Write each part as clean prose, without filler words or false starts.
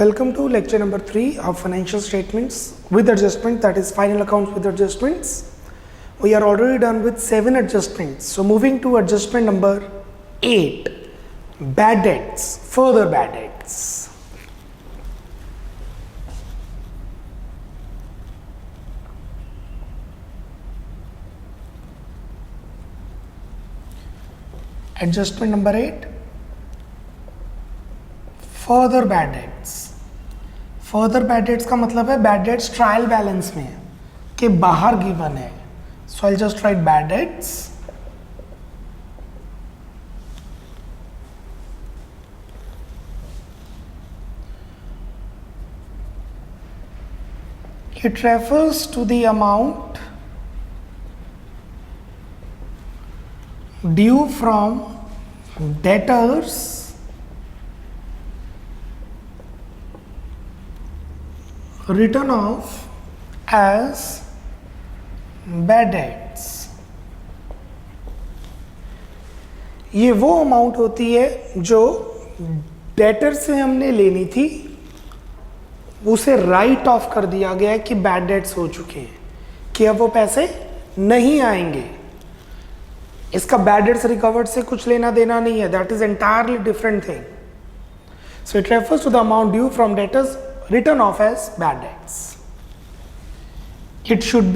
Welcome to lecture number 3 of financial statements with adjustment, that is final accounts with adjustments. We are already done with 7 adjustments. So moving to adjustment number 8, bad debts, further bad debts. Adjustment number 8, further bad dates. Further bad debts का मतलब है bad debts trial balance में के बाहर given है. So I just write bad debts. It refers to the amount due from debtors written off as bad debts. ये वो amount होती है जो डेटर से हमने लेनी थी, उसे राइट ऑफ कर दिया गया है कि बैड डेट्स हो चुके हैं, कि अब वो पैसे नहीं आएंगे. इसका बैड डेट्स रिकवर्ड से कुछ लेना देना नहीं है. That is entirely different thing. So it refers to the amount due from debtors written off as bad debts. It should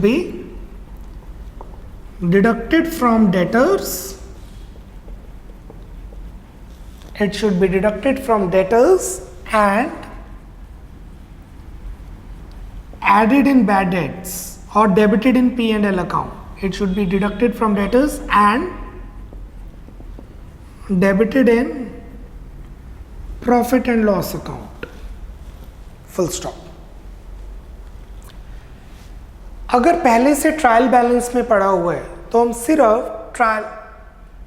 be deducted from debtors. It should be deducted from debtors and added in bad debts or debited in P&L account. It should be deducted from debtors and debited in profit and loss account. Full stop. अगर पहले से trial balance में पड़ा हुआ है तो हम सिर्फ ट्रायल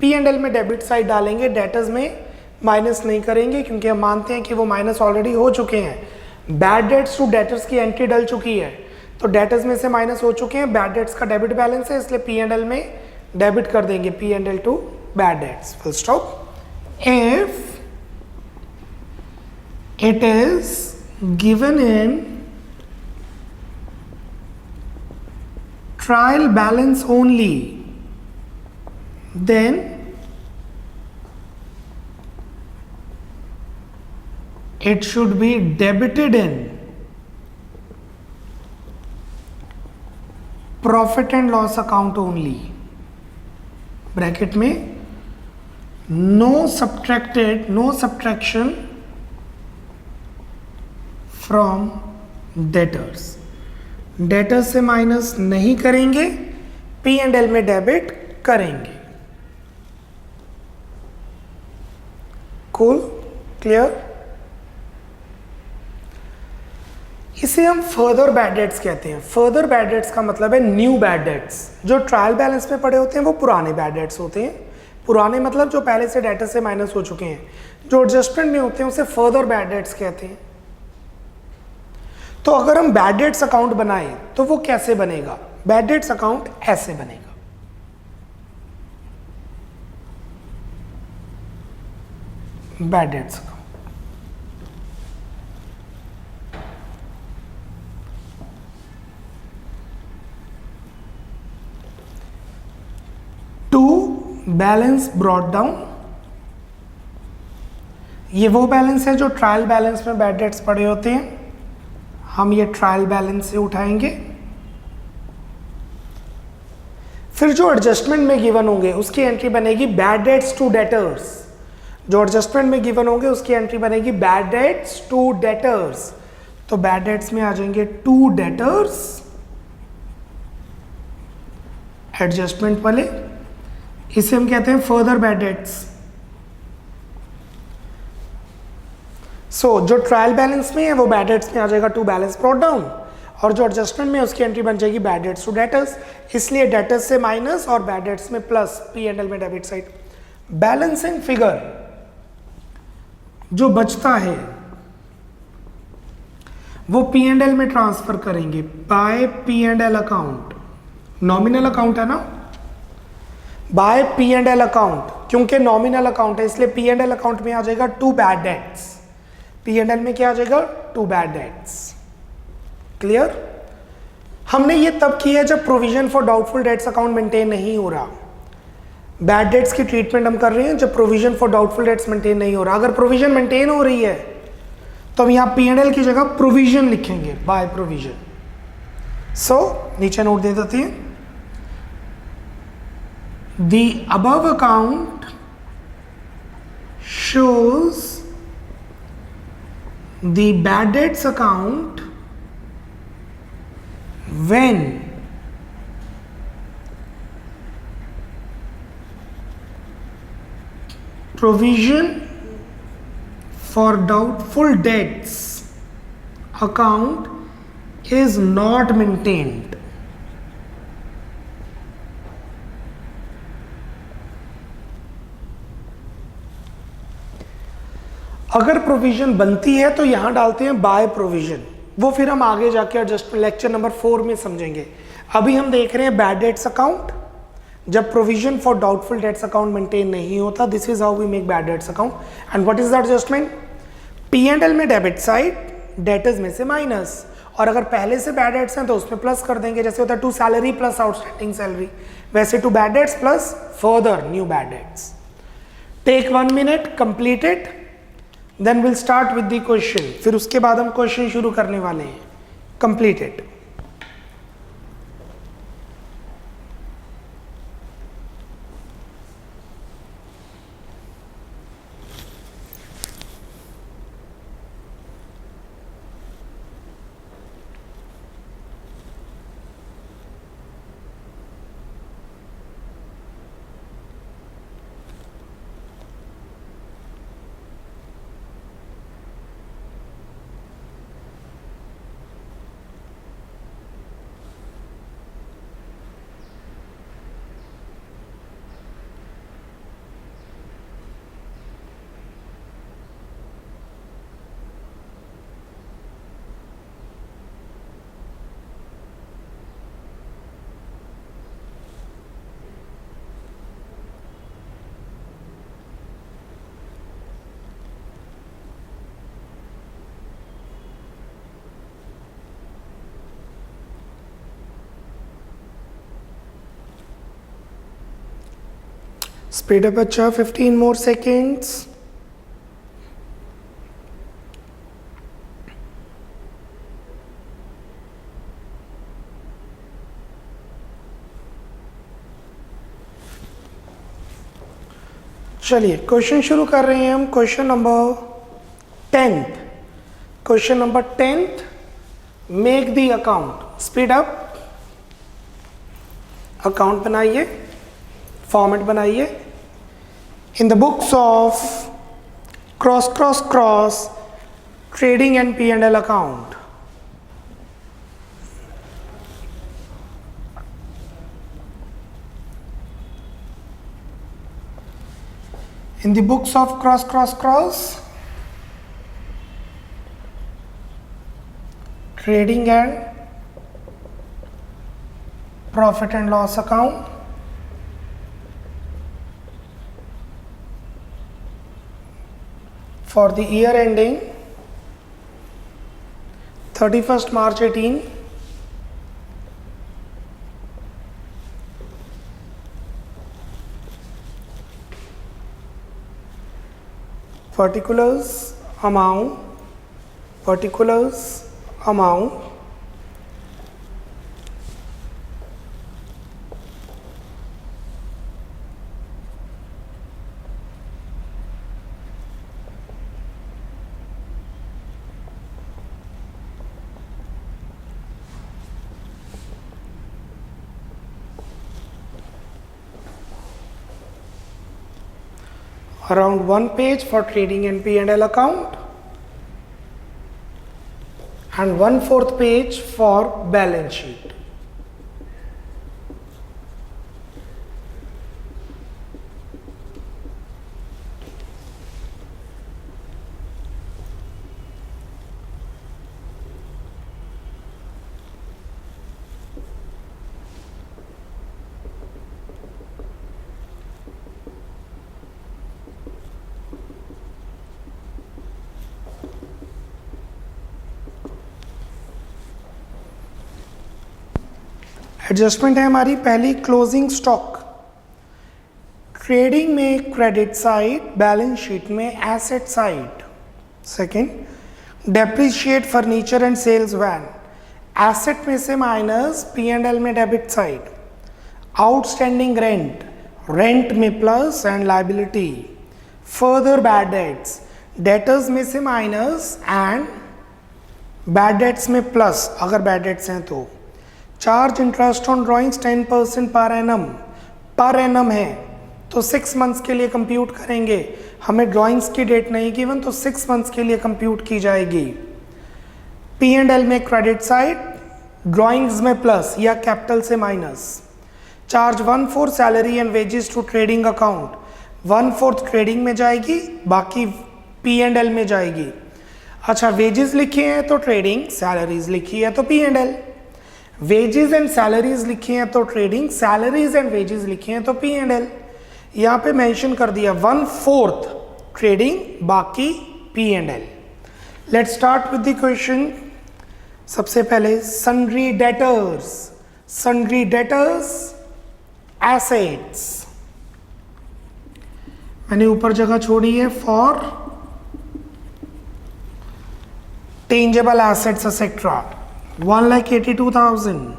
P&L में डेबिट साइड डालेंगे, डेटर्स में माइनस नहीं करेंगे, क्योंकि हम मानते हैं कि वो माइनस ऑलरेडी हो चुके हैं. बैड डेट्स टू डेटर्स की एंट्री डल चुकी है, तो डेटर्स में से माइनस हो चुके हैं. बैड डेट्स का डेबिट बैलेंस है, इसलिए P&L में डेबिट कर देंगे. P&L to bad debts. Full stop. If it is given in trial balance only, then it should be debited in profit and loss account only. Bracket में no subtraction from debtors. Debtors से minus नहीं करेंगे, P&L में debit करेंगे. Cool? Clear? इसे हम further bad dates कहते हैं. फर्दर बैड डेट्स का मतलब है न्यू बैड डेट्स. जो ट्रायल बैलेंस में पड़े होते हैं वो पुराने बैड डेट्स होते हैं. पुराने मतलब जो पहले से डेटर से माइनस हो चुके हैं. जो एडजस्टमेंट में होते हैं उसे फर्दर बैड डेट्स कहते हैं. तो अगर हम बैड डेट्स अकाउंट बनाएं तो वो कैसे बनेगा? बैड डेट्स अकाउंट ऐसे बनेगा. Bad debts account to balance brought down. ये वो बैलेंस है जो ट्रायल बैलेंस में बैड डेट्स पड़े होते हैं. हम ये ट्रायल बैलेंस से उठाएंगे. फिर जो एडजस्टमेंट में गिवन होंगे उसकी एंट्री बनेगी बैड डेट्स टू डेटर्स. जो एडजस्टमेंट में गिवन होंगे उसकी एंट्री बनेगी बैड डेट्स टू डेटर्स. तो बैड डेट्स में आ जाएंगे टू डेटर्स एडजस्टमेंट वाले. इसे हम कहते हैं फर्दर बैड डेट्स. सो जो ट्रायल बैलेंस में है वो बैड डेट्स में आ जाएगा टू बैलेंस ब्रॉट डाउन, और जो एडजस्टमेंट में उसकी एंट्री बन जाएगी बैड डेट्स टू डेटर्स. इसलिए डेटर्स से माइनस और बैड डेट्स में प्लस, P&L में डेबिट साइड. बैलेंसिंग फिगर जो बचता है वो P&L में ट्रांसफर करेंगे bye P&L account. Nominal account है ना, by P and L account, क्योंकि नॉमिनल अकाउंट है इसलिए पी एंड एल अकाउंट में आ जाएगा to bad debts, P and L में क्या आ जाएगा टू बैड डेट्स। क्लियर? हमने ये तब किया जब provision for doubtful debts account maintain नहीं हो रहा। बैड डेट्स की ट्रीटमेंट हम कर रहे हैं जब provision for doubtful dates maintain नहीं हो रहा। अगर प्रोविजन मेंटेन हो रही है तो हम यहाँ पी एंड एल की जगह प्रोविजन लिखेंगे, बाय प्रोविजन। सो नीचे नोट दे देते हैं, the above account shows the bad debts account when provision for doubtful debts account is not maintained। अगर प्रोविजन बनती है तो यहां डालते हैं बाय प्रोविजन, वो फिर हम आगे जाके एडजस्ट लेक्चर नंबर 4 में समझेंगे। अभी हम देख रहे हैं बैड डेट्स अकाउंट जब provision for doubtful debts account maintain नहीं होता। This is how we make bad debts account and what is the adjustment. P and L में डेबिट साइड, डेटर्स में से माइनस, और अगर पहले से बैड डेट्स हैं तो उसमें प्लस कर देंगे। जैसे होता है to salary plus outstanding salary, वैसे to bad debts plus further new bad debts. Take 1 minute, complete it, then will start with the question. फिर उसके बाद हम क्वेश्चन शुरू करने वाले हैं। Complete it. Speed up अच्छा, 15 more seconds। चलिए क्वेश्चन शुरू कर रहे हैं हम। Question number 10th। Question number 10th, make the account. Speed up. Account बनाइए, फॉर्मेट बनाइए। In the books of cross trading and P&L account, in the books of cross trading and profit and loss account, for the year ending 31st March 18, particulars amount around 1 page for trading and P&L account and 1/4 page for balance sheet। Adjustment है हमारी पहली closing stock. Trading में credit side, balance sheet में asset side. Second, depreciate furniture and sales van, asset में से minus, P&L में debit side. Outstanding rent, rent में plus and liability. Further bad debts, debtors में से माइनस एंड बैड डेट्स में plus अगर bad debts हैं तो। Charge interest on drawings 10% per annum है तो 6 मंथ्स के लिए कंप्यूट करेंगे। हमें ड्राइंग्स की डेट नहीं गिवन तो 6 मंथ्स के लिए कंप्यूट की जाएगी। P&L में क्रेडिट साइड, ड्राइंग्स में प्लस या कैपिटल से minus. Charge 1/4 salary and wages to trading account, 1/4 trading में जाएगी, बाकी P&L में जाएगी। अच्छा, वेजेस लिखे हैं तो ट्रेडिंग, सैलरीज लिखी है तो P&L। वेजेस एंड सैलरीज लिखी हैं तो ट्रेडिंग, सैलरीज एंड वेजेस लिखे हैं तो P&L। यहाँ पे मेंशन कर दिया 1/4 ट्रेडिंग, बाकी P&L। Let's start with the question. सबसे पहले sundry debtors, sundry debtors assets, मैंने ऊपर जगह छोड़ी है for tangible assets etcetera 1,82,000।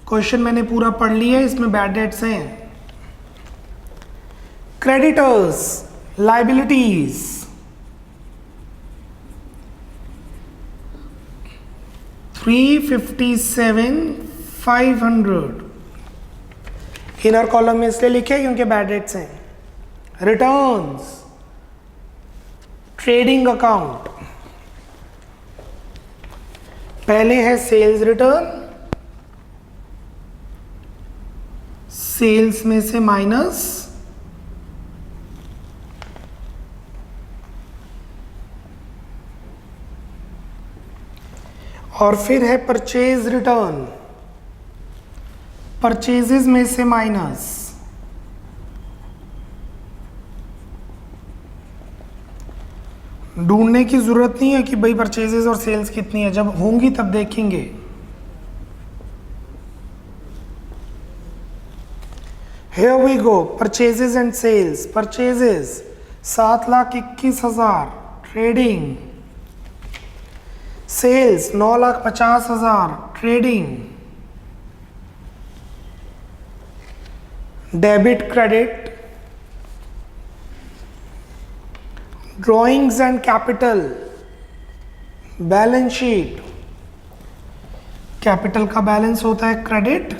Question मैंने पूरा पढ़ लिया, इसमें बैड डेट्स हैं। क्रेडिटर्स, लाइबिलिटीज, $357,500 इनर कॉलम में इसलिए लिखे क्योंकि बैड डेट्स हैं। रिटर्न्स, ट्रेडिंग अकाउंट, पहले है सेल्स रिटर्न, सेल्स में से माइनस, और फिर है परचेज रिटर्न, परचेजेस में से माइनस। ढूंढने की जरूरत नहीं है कि भाई परचेजेस और सेल्स कितनी है, जब होंगी तब देखेंगे। Here we go, purchases and sales. Purchases 7,21,000 trading, sales 9,50,000 trading. Debit credit, drawings and capital, balance sheet, capital का बैलेंस होता है क्रेडिट,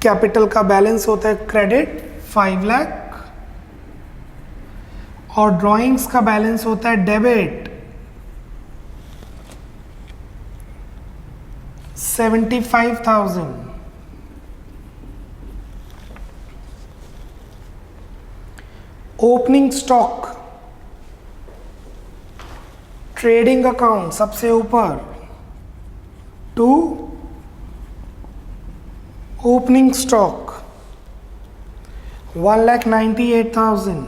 कैपिटल का बैलेंस होता है क्रेडिट 5 लाख, और ड्रॉइंग्स का बैलेंस होता है debit 75,000। Opening stock, trading account सबसे ऊपर, टू ओपनिंग स्टॉक 1,98,000।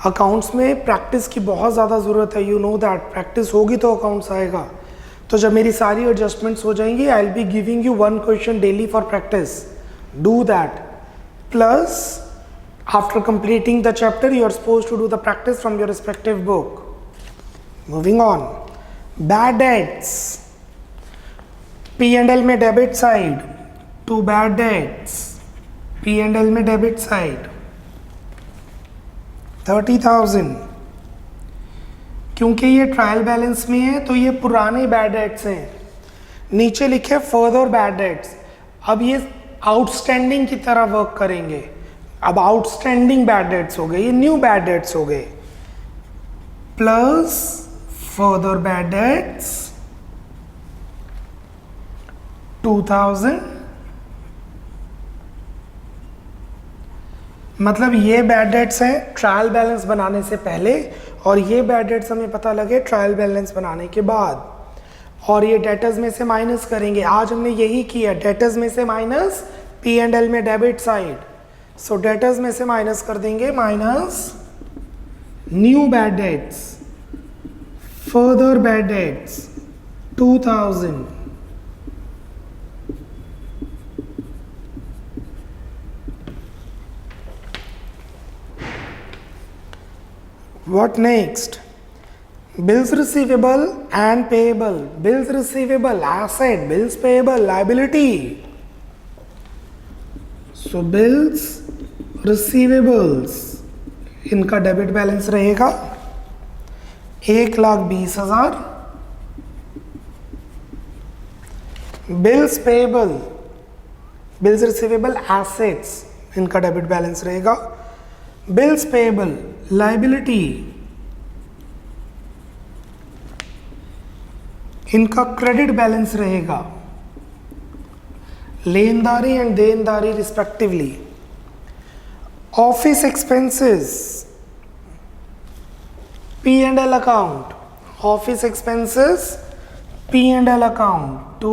अकाउंट्स में प्रैक्टिस की बहुत ज़्यादा ज़रूरत है, यू नो दैट। प्रैक्टिस होगी तो अकाउंट्स आएगा। तो जब मेरी सारी एडजस्टमेंट्स हो जाएंगी, I will be giving you 1 question daily for practice, do that. Plus, after completing the chapter, you are supposed to do the practice from your respective book. Moving on, bad debts, P&L में debit side, 2 bad debts, P&L में debit side 30,000। क्योंकि ये trial balance में है तो ये पुराने bad debts हैं। नीचे लिखे फर्दर बैड डेट्स, अब ये आउटस्टैंडिंग की तरह वर्क करेंगे। अब आउटस्टैंडिंग बैड डेट्स हो गए, ये न्यू बैड डेट्स हो गए, प्लस फर्दर बैड डेट्स 2,000। मतलब ये बैड डेट्स हैं ट्रायल बैलेंस बनाने से पहले, और ये बैड डेट्स हमें पता लगे ट्रायल बैलेंस बनाने के बाद। और ये डेटर्स में से माइनस करेंगे, आज हमने यही किया, डेटर्स में से माइनस, P&L में डेबिट साइड। सो डेटर्स में से माइनस कर देंगे, minus new bad dates, further bad dates 2000. What next? Bills receivable and payable. Bills receivable, asset. Bills payable, liability. So bills receivables, इनका डेबिट बैलेंस रहेगा 1,20,000. Bills payable, bills receivable, assets, इनका debit balance रहेगा. Bills payable, liability, इनका credit balance रहेगा. लेनदारी and देनदारी respectively. Office expenses, P&L account. Office expenses, P&L account to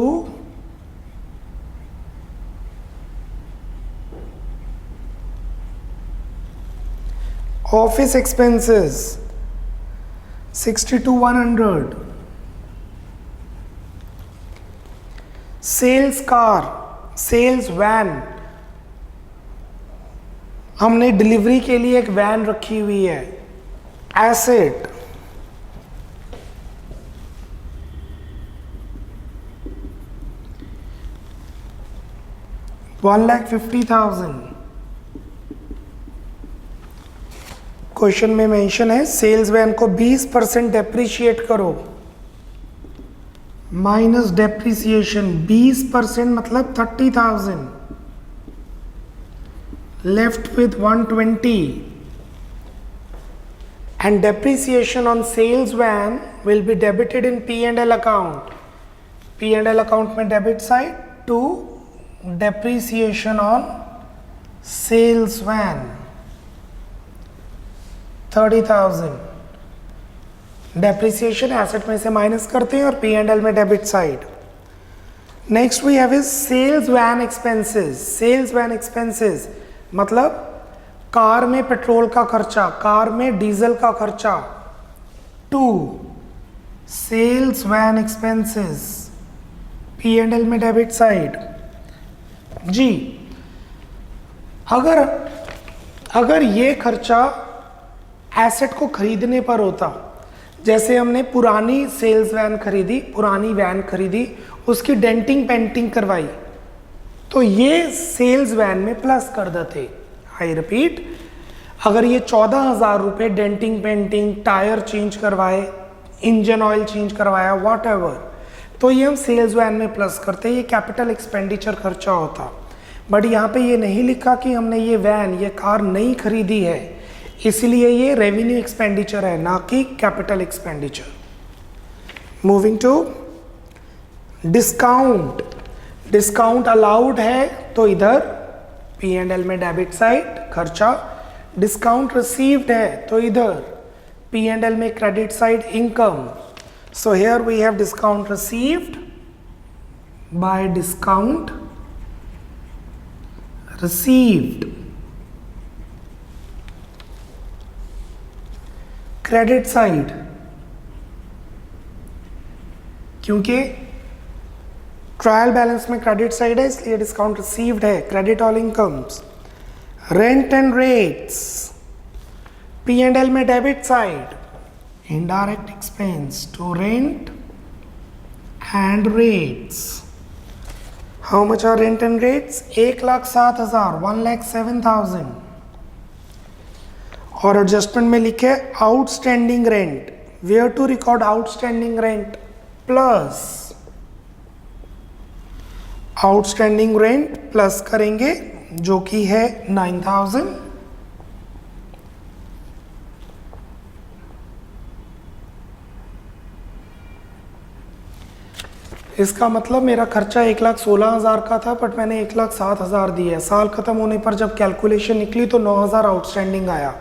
office expenses 60 to 100. Sales car, sales van, हमने delivery के लिए एक van रखी हुई है. एसेट, $1,50,000. क्वेश्चन में मेंशन है सेल्स वैन को 20% डेप्रिशिएट करो. माइनस डेप्रिसिएशन 20% मतलब 30,000. Left with 120. And depreciation on sales van will be debited in P&L account. P&L account में debit side to depreciation on sales van 30,000. depreciation asset में से minus करते हैं और P&L में debit side. Next we have is sales van expenses. Sales van expenses मतलब car में petrol का खर्चा, कार में डीजल का खर्चा. To sales van expenses, P&L में डेबिट साइड. जी, अगर ये खर्चा एसेट को खरीदने पर होता, जैसे हमने पुरानी सेल्स वैन खरीदी, पुरानी वैन खरीदी, उसकी डेंटिंग पेंटिंग करवाई, तो ये सेल्स वैन में प्लस कर देते. आई रिपीट, अगर ये 14,000 रुपये डेंटिंग पेंटिंग, टायर चेंज करवाए, इंजन ऑयल चेंज करवाया, वॉट एवर, तो ये हम सेल्स वैन में प्लस करते, ये कैपिटल एक्सपेंडिचर खर्चा होता. बट यहाँ पे ये नहीं लिखा कि हमने ये वैन, ये कार नई खरीदी है, इसलिए ये रेवेन्यू एक्सपेंडिचर है, ना कि capital expenditure. Moving to discount. Discount allowed है तो इधर P&L में डेबिट साइड खर्चा. डिस्काउंट रिसीव्ड है तो इधर P&L में credit side income. So here we have discount received by discount received. Credit side, क्योंकि ट्रायल बैलेंस में क्रेडिट साइड है इसलिए डिस्काउंट रिसीव्ड है. Credit all incomes. Rent and rates, P&L में debit side. Indirect expense to rent and rates. How much are rent and rates? 1,07,000, 1,07,000. और adjustment में लिखे outstanding rent. Where to record outstanding rent? Plus outstanding rent plus करेंगे जो कि है 9,000. इसका मतलब मेरा खर्चा 1,16,000 का था, बट मैंने 1,07,000 दिया. साल खत्म होने पर जब कैलकुलेशन निकली तो 9,000 आउटस्टैंडिंग आया.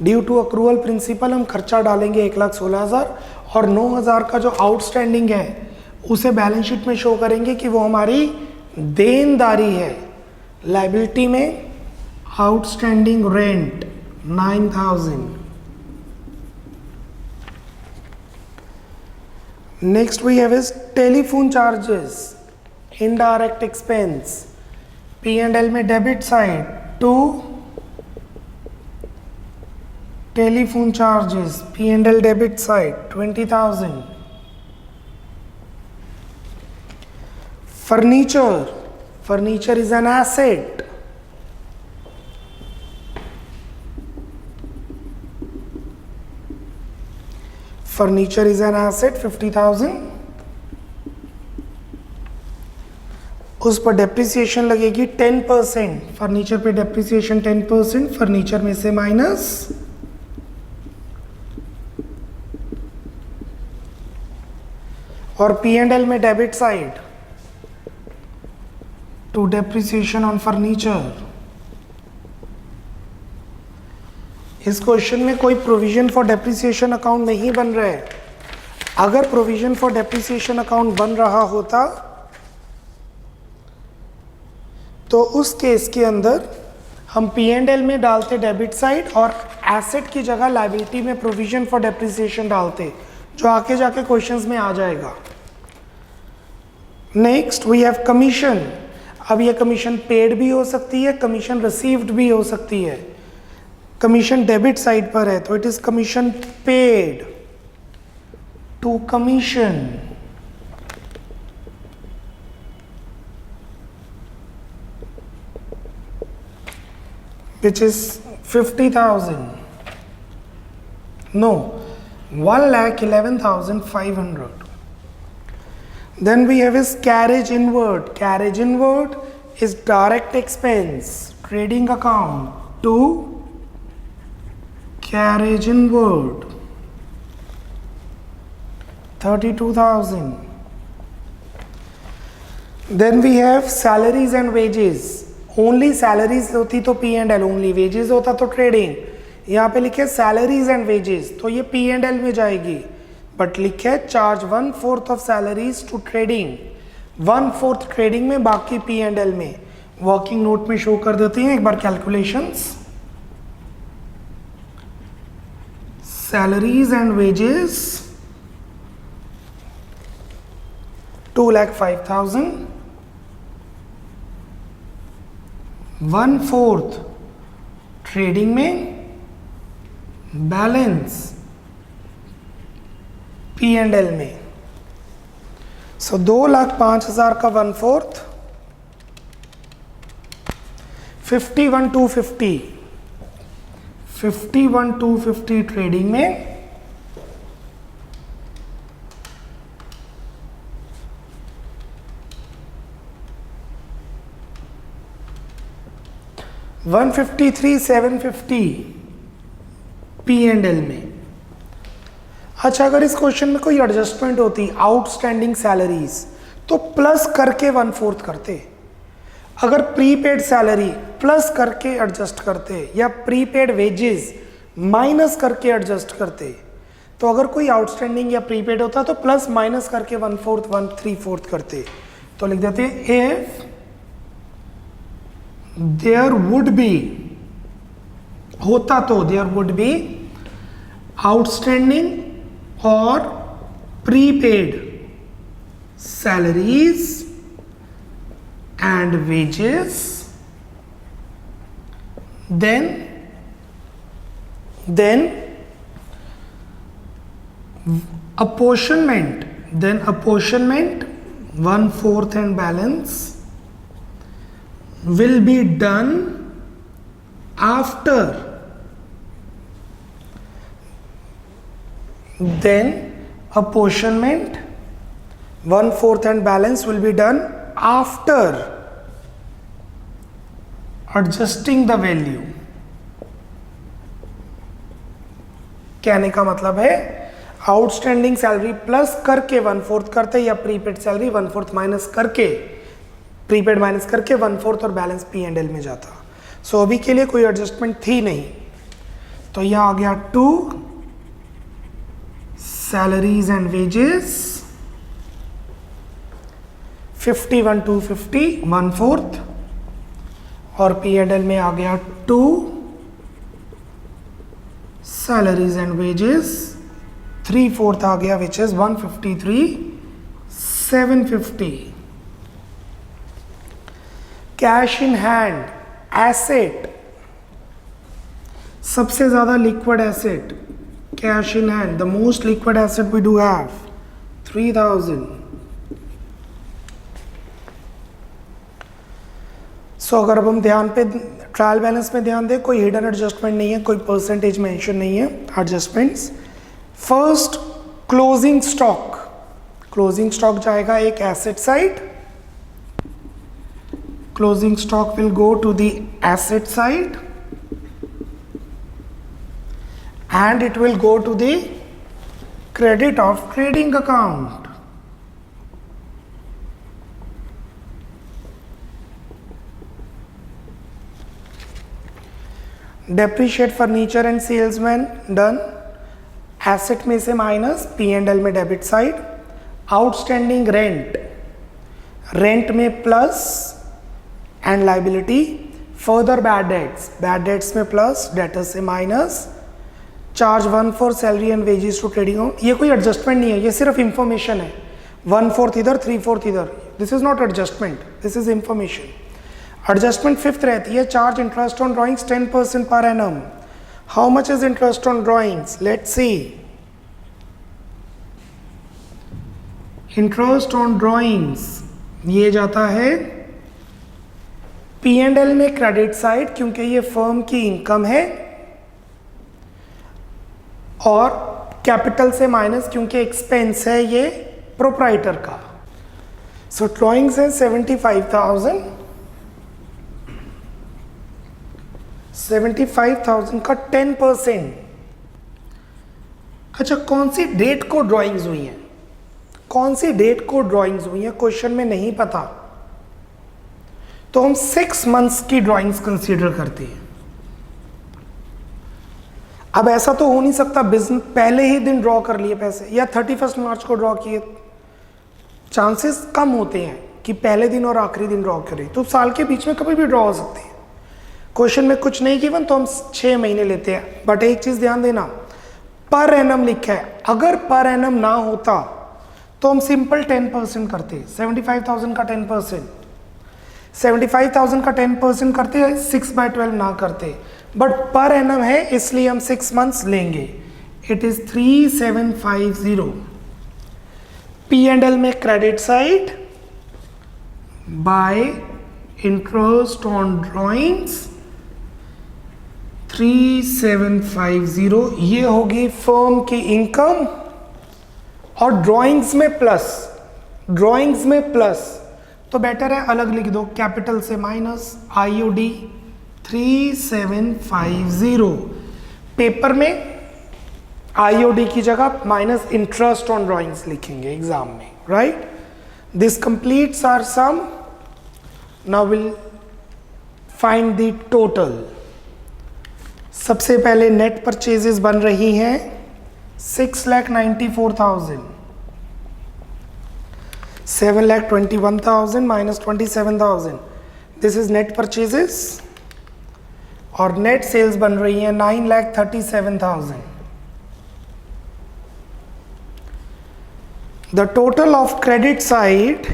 ड्यू टू अक्रूवल प्रिंसिपल हम खर्चा डालेंगे 1,16,000 और 9,000 का जो आउटस्टैंडिंग है उसे बैलेंस शीट में शो करेंगे कि वो हमारी देनदारी है. लायबिलिटी में outstanding rent 9,000. Next we have is telephone charges, indirect expense. P&L में debit side to telephone charges, P&L debit side 20,000. Furniture is an asset. Furniture is an asset 50,000. उस पर डेप्रिसिएशन लगेगी 10%. फर्नीचर पे डेप्रिसिएशन 10%, फर्नीचर में से minus और P&L में debit side to depreciation on furniture. इस क्वेश्चन में कोई प्रोविजन फॉर डेप्रिसिएशन अकाउंट नहीं बन रहा है. अगर प्रोविजन फॉर डेप्रिसिएशन अकाउंट बन रहा होता तो उस केस के अंदर हम P&L में डालते डेबिट साइड और एसेट की जगह लायबिलिटी में प्रोविजन फॉर डेप्रिसिएशन डालते, जो आके जाके क्वेश्चंस में आ जाएगा. Next we have commission. अब ये कमीशन पेड भी हो सकती है, कमीशन रिसीव्ड भी हो सकती है. कमीशन डेबिट साइड पर है तो it is commission paid to commission. Which is 50,000. No, 1,11,500. Then we have is carriage inward. Carriage inward is direct expense. Trading account to carriage inward 32,000. Then we have salaries and wages. Only salaries होती तो P&L, only wages होता तो trading. यहाँ पे लिखे salaries and wages तो ये P&L में जाएगी, बट लिखे charge 1/4 of salaries to trading, 1/4 trading में, बाकी P&L में. वर्किंग नोट में शो कर देते हैं एक बार calculations. Salaries and wages 2,05,000, 1/4 trading में, बैलेंस P&L में. सो 2,05,000 का 1/4 51,250. 51,250 ट्रेडिंग में, $153,750 P&L में. अच्छा, अगर इस क्वेश्चन में कोई एडजस्टमेंट होती आउटस्टैंडिंग सैलरीज तो प्लस करके 1/4 करते. अगर प्रीपेड सैलरी प्लस करके एडजस्ट करते या प्रीपेड वेजेस माइनस करके एडजस्ट करते. तो अगर कोई आउटस्टैंडिंग या प्रीपेड होता तो प्लस माइनस करके 1/4 1/3 करते. तो लिख देते इफ there would be, होता तो there would be outstanding or prepaid salaries and wages, then apportionment 1/4 and balance will be done after. Then apportionment 1/4 and balance will be done after adjusting the value. कहने का मतलब है outstanding salary plus करके 1/4 करते या prepaid salary 1/4 minus करके, prepaid minus करके 1/4 और बैलेंस P&L में जाता. सो अभी के लिए कोई एडजस्टमेंट थी नहीं, तो यह आ गया 2 सैलरीज एंड वेजेस 51,250 1/4 और P&L में आ गया 2 सैलरीज एंड वेजेस 3/4 आ गया which is 153,750. Cash in hand asset, सबसे ज्यादा liquid asset cash in hand, the most liquid asset we do have 3,000. So अगर अब हम ध्यान पे ट्रायल बैलेंस में ध्यान दें, कोई हिडन एडजस्टमेंट नहीं है, कोई परसेंटेज मेंशन नहीं है adjustments. First closing stock, closing stock जाएगा एक asset side, closing stock will go to the asset side and it will go to the credit of trading account. Depreciate furniture and salesman done. Asset में से minus P&L में debit side. Outstanding rent, rent में plus and liability. Further bad debts में plus, debtors से minus. Charge 1/4 salary and wages to trading account. ये कोई adjustment नहीं है, ये सिर्फ इंफॉर्मेशन है. 1/4 इधर 3/4 इधर, this is not adjustment, this is information. Adjustment fifth रहती है charge interest on drawings 10% per annum. How much is interest on drawings, let's see. Interest on drawings ये जाता है P&L में क्रेडिट साइड, क्योंकि ये फर्म की इनकम है, और कैपिटल से माइनस क्योंकि एक्सपेंस है ये प्रोप्राइटर का. सो ड्रॉइंग्स है 75,000. 75,000 का 10%. अच्छा, कौन सी डेट को ड्राइंग्स हुई हैं, कौन सी डेट को ड्राइंग्स हुई हैं, क्वेश्चन में नहीं पता, तो हम 6 मंथ्स की ड्राइंग्स कंसीडर करते हैं. अब ऐसा तो हो नहीं सकता बिजनेस पहले ही दिन ड्रॉ कर लिए पैसे, या 31 मार्च को ड्रॉ किए. चांसेस कम होते हैं कि पहले दिन और आखिरी दिन ड्रॉ करें, तो साल के बीच में कभी भी ड्रॉ हो सकते हैं. क्वेश्चन में कुछ नहीं गिवन तो हम 6 महीने लेते हैं. बट एक चीज ध्यान देना, पर एनम लिखा है, अगर पर एनम ना होता तो हम सिंपल 10% करते. 75,000 का 10%, 75,000 का 10% करते, 6/12 ना करते. बट पर एनम है इसलिए हम 6 मंथ्स लेंगे. It is 3,750. P&L में credit side by interest on drawings 3,750. ये होगी फर्म की इनकम, और ड्रॉइंग्स में प्लस, ड्रॉइंग्स में प्लस तो बेटर है अलग लिख दो, कैपिटल से माइनस. IOD 3,750. पेपर में IOD की जगह माइनस इंटरेस्ट ऑन ड्रॉइंग्स लिखेंगे एग्जाम में, right. This completes our sum. Now will find the total. सबसे पहले नेट परचेजेस बन रही हैं 6,94,000. 7,21,000 minus 27,000. This is net purchases. और नेट सेल्स बन रही है 9,37,000. The total of credit side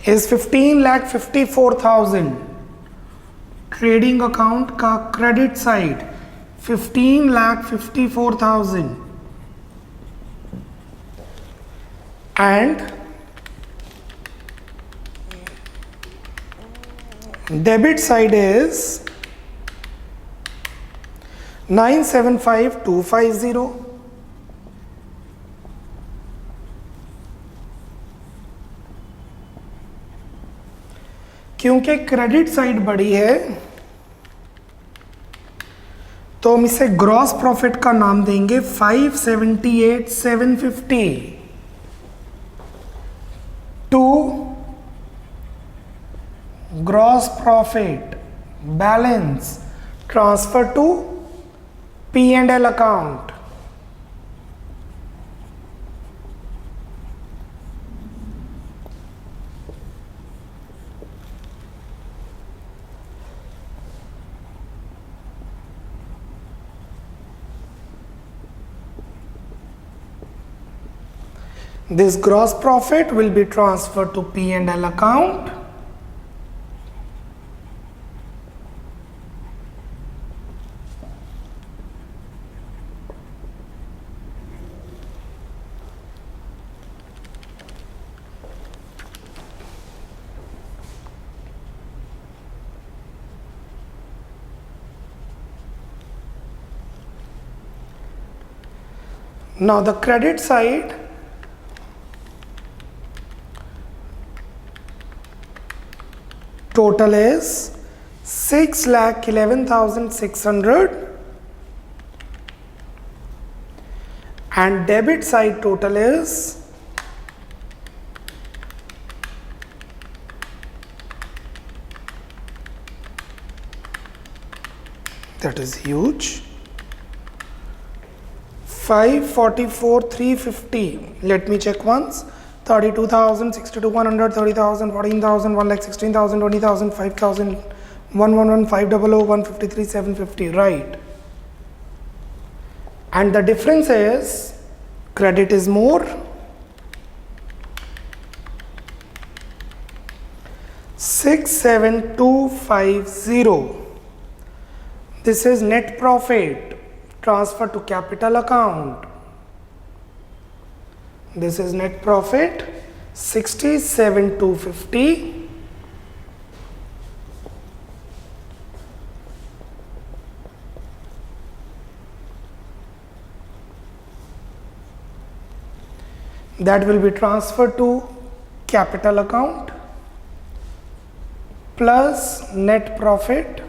is 15,54,000. Trading account का credit side 15,54,000 and debit side is 9,75,250. क्योंकि क्रेडिट साइड बड़ी है तो हम इसे ग्रॉस प्रॉफिट का नाम देंगे 578,750 to gross profit balance transfer to P&L account. This gross profit will be transferred to P&L account. Now the credit side, total is 6,11,600 and debit side total is that is huge 544,350. Let me check once. 32,000, 62,100, 30,000, 14,000, 1,16,000, 20,000, 5,000, 111, 500, 153, 750. Right. And the difference is credit is more. 67250. This is net profit transfer to capital account. This is net profit 67,250. That will be transferred to capital account plus net profit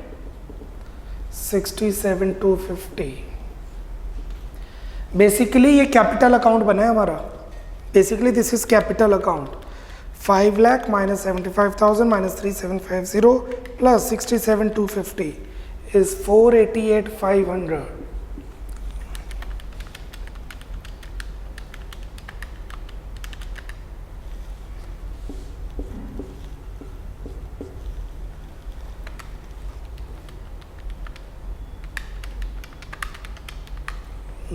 67,250. Basically ये capital account बना है हमारा. Basically this is capital account. 5 lakh minus 75,000 minus 3750 plus 67,250 is 488,500.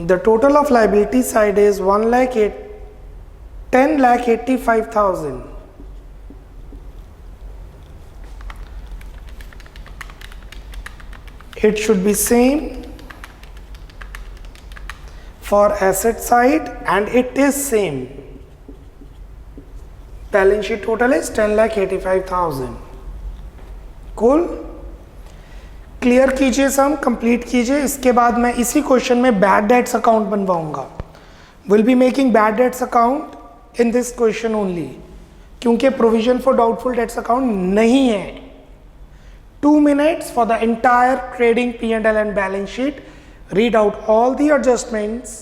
The total of liability side is 10,85,000. It should be same for asset side and it is same. Balance sheet total is 10,85,000. Cool. Clear कीजिए, sum complete कीजिए. इसके बाद मैं इसी question में bad debts account बनवाऊंगा. Will be making bad debts account in this question only, क्योंकि provision for doubtful debts account नहीं है. 2 minutes for the entire trading P&L and balance sheet. Read out all the adjustments.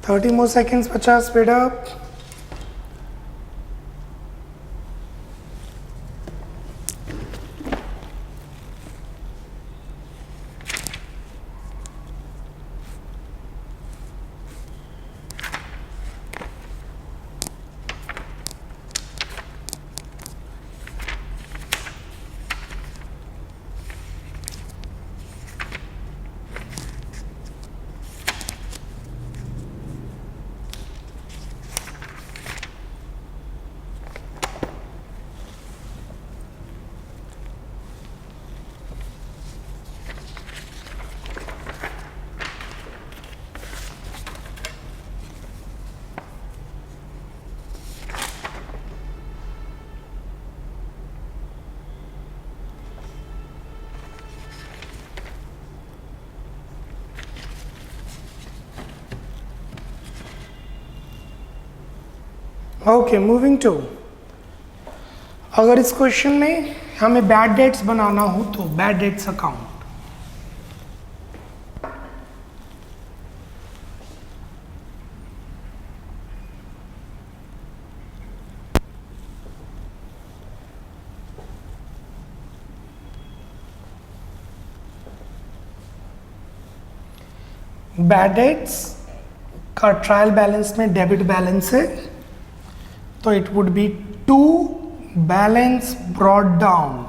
Thirty more seconds बचा. Speed up. Okay, moving to, अगर इस question में हमें bad debts बनाना हो तो bad debts account, bad debts का ट्रायल बैलेंस में डेबिट बैलेंस है, तो it would be to balance brought down.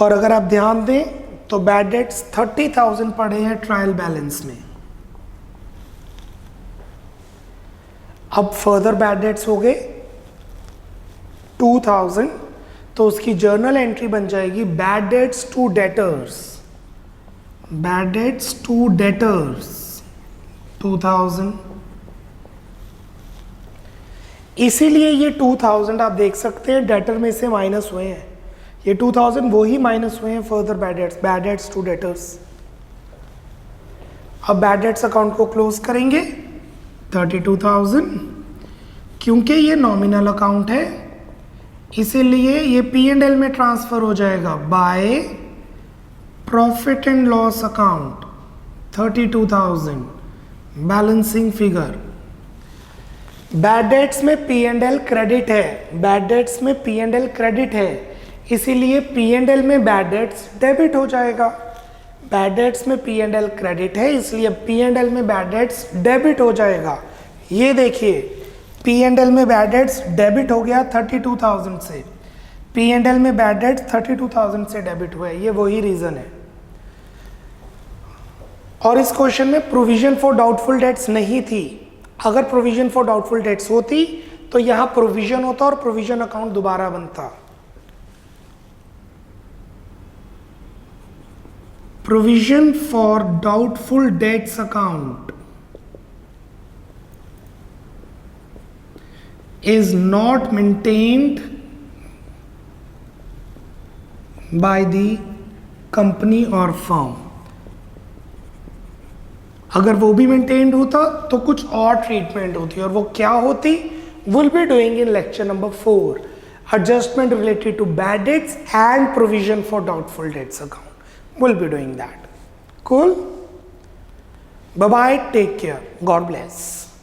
और अगर आप ध्यान दें तो बैड डेट्स 30,000 पड़े हैं ट्रायल बैलेंस में। अब फर्दर बैड डेट्स हो गए 2,000, तो उसकी जर्नल एंट्री बन जाएगी bad debts to debtors, bad debts to debtors 2000। इसीलिए ये 2000 आप देख सकते हैं डेटर में से माइनस हुए हैं, ये 2000 वो ही माइनस हुए हैं further bad debts to debtors. अब बैड डेट्स अकाउंट को क्लोज करेंगे 32,000, क्योंकि ये नॉमिनल अकाउंट है इसीलिए ये P&L में ट्रांसफर हो जाएगा by profit and loss account 32,000 balancing figure. Bad debts में P&L क्रेडिट है, बैड डेट्स में P&L क्रेडिट है, इसीलिए P&L में बैड डेट्स डेबिट हो जाएगा। बैड डेट्स में P&L क्रेडिट है इसलिए P&L में बैड डेट्स डेबिट हो जाएगा। ये देखिए P&L में बैड डेट्स डेबिट हो गया 32,000 से, P&L में बैड डेट्स 32,000 से डेबिट हुआ है, ये वही रीजन है। और इस क्वेश्चन में प्रोविजन फॉर डाउटफुल डेट्स नहीं थी। अगर प्रोविजन फॉर डाउटफुल डेट्स होती तो यहां प्रोविजन होता और प्रोविजन अकाउंट दोबारा बनता। Provision for doubtful debts account is not maintained by the company or firm। अगर वो भी मेंटेन्ड होता तो कुछ और ट्रीटमेंट होती, और वो क्या होती will be doing in lecture number 4, adjustment related to bad debts and provision for doubtful debts account, we'll be doing that. Cool, bye bye, take care, God bless.